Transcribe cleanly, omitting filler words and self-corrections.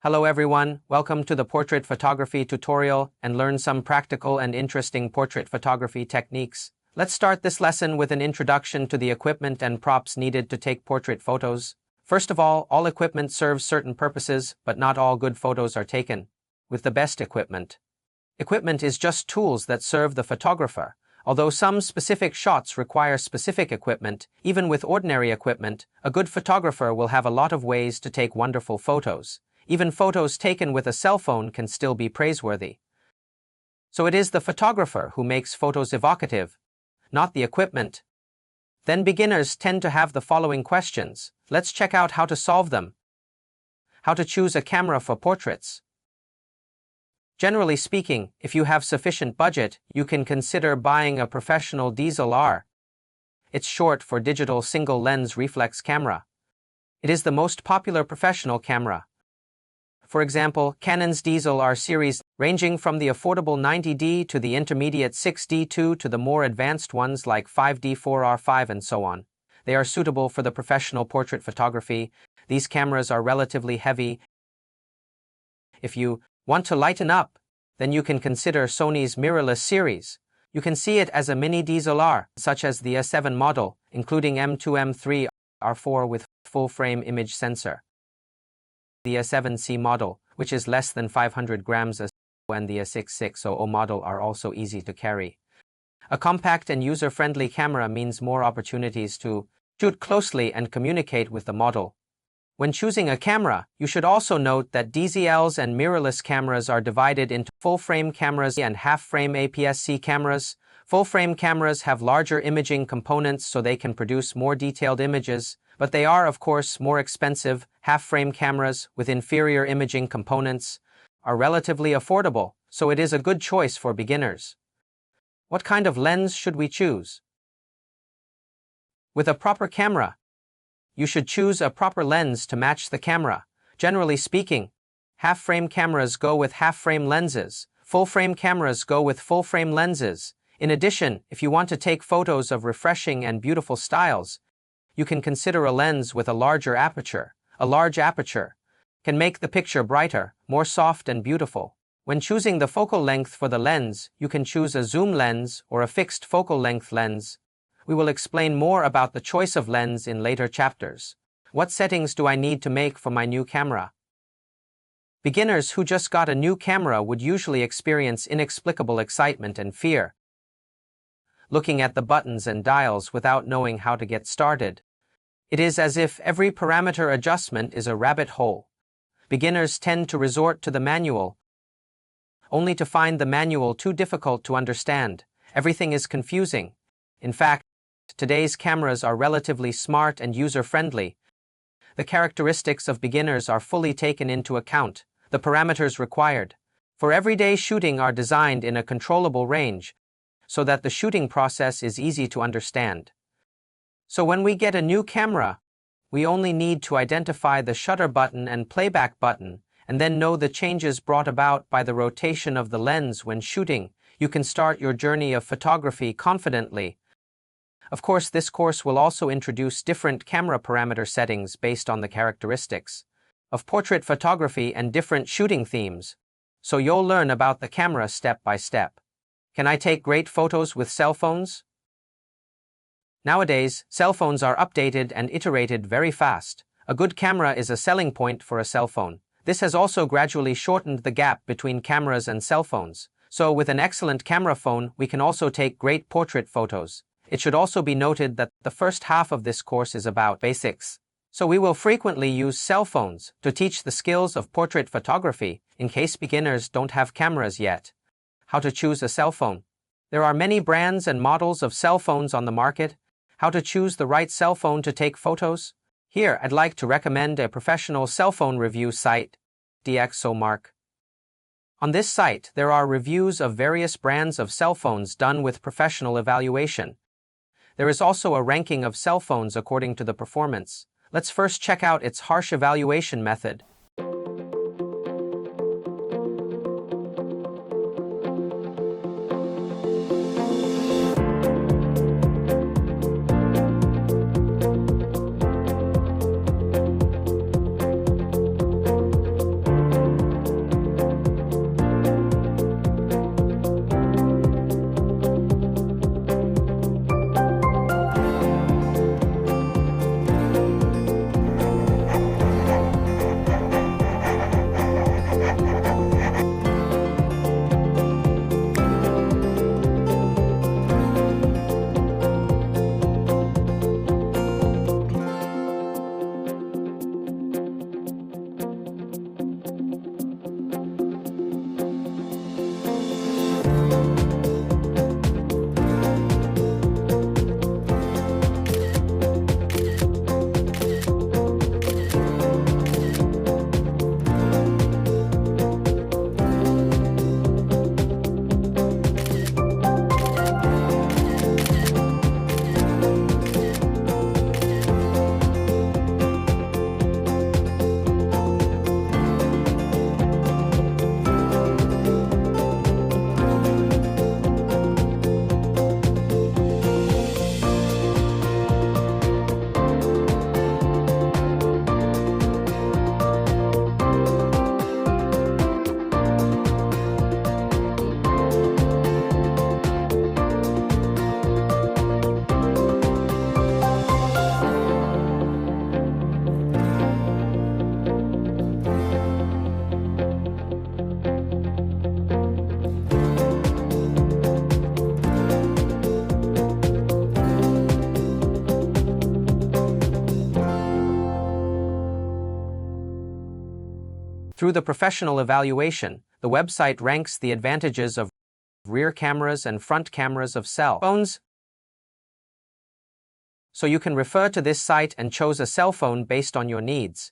Hello everyone, welcome to the portrait photography tutorial and learn some practical and interesting portrait photography techniques. Let's start this lesson with an introduction to the equipment and props needed to take portrait photos. First of all equipment serves certain purposes, but not all good photos are taken with the best equipment. Equipment is just tools that serve the photographer. Although some specific shots require specific equipment, even with ordinary equipment, a good photographer will have a lot of ways to take wonderful photos. Even photos taken with a cell phone can still be praiseworthy. So it is the photographer who makes photos evocative, not the equipment. Then beginners tend to have the following questions. Let's check out how to solve them. How to choose a camera for portraits. Generally speaking, if you have sufficient budget, you can consider buying a professional DSLR. It's short for digital single-lens reflex camera. It is the most popular professional camera. For example, Canon's DSLR series, ranging from the affordable 90D to the intermediate 6D2 to the more advanced ones like 5D4R5 and so on. They are suitable for the professional portrait photography. These cameras are relatively heavy. If you want to lighten up, then you can consider Sony's mirrorless series. You can see it as a mini DSLR, such as the A7 model, including M2 M3 R4 with full-frame image sensor. The A7C model, which is less than 500 grams, and the A6600 model are also easy to carry. A compact and user-friendly camera means more opportunities to shoot closely and communicate with the model. When choosing a camera, you should also note that DSLRs and mirrorless cameras are divided into full-frame cameras and half-frame APS-C cameras. Full-frame cameras have larger imaging components so they can produce more detailed images, but they are, of course, more expensive. Half-frame cameras with inferior imaging components are relatively affordable, so it is a good choice for beginners. What kind of lens should we choose? With a proper camera, you should choose a proper lens to match the camera. Generally speaking, half-frame cameras go with half-frame lenses. Full-frame cameras go with full-frame lenses. In addition, if you want to take photos of refreshing and beautiful styles, you can consider a lens with a larger aperture. A large aperture can make the picture brighter, more soft and beautiful. When choosing the focal length for the lens, you can choose a zoom lens or a fixed focal length lens. We will explain more about the choice of lens in later chapters. What settings do I need to make for my new camera? Beginners who just got a new camera would usually experience inexplicable excitement and fear, looking at the buttons and dials without knowing how to get started. It is as if every parameter adjustment is a rabbit hole. Beginners tend to resort to the manual, only to find the manual too difficult to understand. Everything is confusing. In fact, today's cameras are relatively smart and user-friendly. The characteristics of beginners are fully taken into account. The parameters required for everyday shooting are designed in a controllable range, so that the shooting process is easy to understand. So when we get a new camera, we only need to identify the shutter button and playback button, and then know the changes brought about by the rotation of the lens when shooting. You can start your journey of photography confidently. Of course, this course will also introduce different camera parameter settings based on the characteristics of portrait photography and different shooting themes. So you'll learn about the camera step by step. Can I take great photos with cell phones? Nowadays, cell phones are updated and iterated very fast. A good camera is a selling point for a cell phone. This has also gradually shortened the gap between cameras and cell phones. So with an excellent camera phone, we can also take great portrait photos. It should also be noted that the first half of this course is about basics. So we will frequently use cell phones to teach the skills of portrait photography in case beginners don't have cameras yet. How to choose a cell phone. There are many brands and models of cell phones on the market. How to choose the right cell phone to take photos? Here, I'd like to recommend a professional cell phone review site, DxOMark. On this site, there are reviews of various brands of cell phones done with professional evaluation. There is also a ranking of cell phones according to the performance. Let's first check out its harsh evaluation method. Through the professional evaluation, the website ranks the advantages of rear cameras and front cameras of cell phones. So you can refer to this site and choose a cell phone based on your needs.